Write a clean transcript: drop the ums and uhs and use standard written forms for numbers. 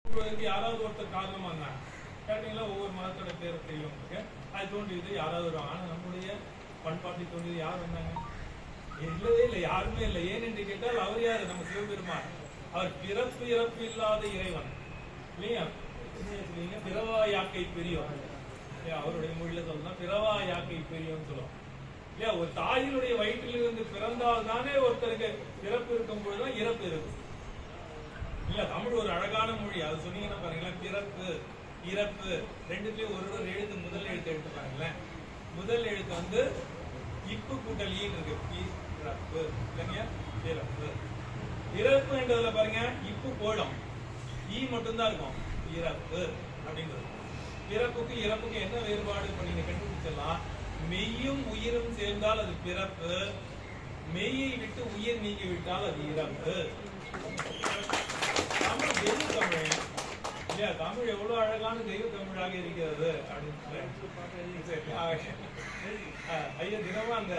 யாராவது ஒருத்தர் காரணமா இருந்தாங்க கேட்டீங்களா? ஒவ்வொரு மதத்தோட பேர் தெரியும் உங்களுக்கு. அது தோன்றியது யாராவது வருவாங்க. ஆனா நம்முடைய பண்பாட்டை தோன்றியது யார் வந்தாங்க? இல்லவே இல்லை, யாருமே இல்லை. ஏன் என்று கேட்டால் அவர் யாரு? நம்ம சிவபெருமான். அவர் பிறப்பு இறப்பு இல்லாத இறைவன் இல்லையா? பிறவா யாக்கை பெரியோம், அவருடைய மொழியில சொல்லலாம் பிறவா யாக்கை பெரியோம்னு சொல்லுவோம் இல்லையா? ஒரு தாயினுடைய வயிற்றிலிருந்து பிறந்தால் தானே ஒருத்தருக்கு பிறப்பு இருக்கும் பொழுதுதான் இறப்பு இருக்கும் இல்ல. தமிழ் ஒரு அழகான மொழி. அது சொன்னீங்கன்னா பாருங்களேன், பிறப்பு இறப்பு ரெண்டுலயும் ஒரு எழுத்து முதல் எழுத்து எடுத்து பாருங்களேன். முதல் எழுத்து வந்து இப்பு கூட்டல் ஈன்னு இருக்கு, பிறப்பு இல்லைங்க, பிறப்பு. இறப்பு என்றதுல பாருங்க இப்பு போடும், ஈ மட்டும்தான் இருக்கும், இறப்பு அப்படிங்கிறது. பிறப்புக்கு இறப்புக்கு என்ன வேறுபாடு நீங்க கண்டுபிடிச்சிடலாம். மெய்யும் உயிரும் சேர்ந்தால் அது பிறப்பு, மெய்யை விட்டு உயிர் நீங்கி விட்டால் அது இறப்பு. தமிழ் தெய்வ தமிழ் இல்லையா? தமிழ் எவ்வளவு அழகான தெய்வ தமிழாக இருக்கிறது அப்படின்னு ஐயா தினமும் அந்த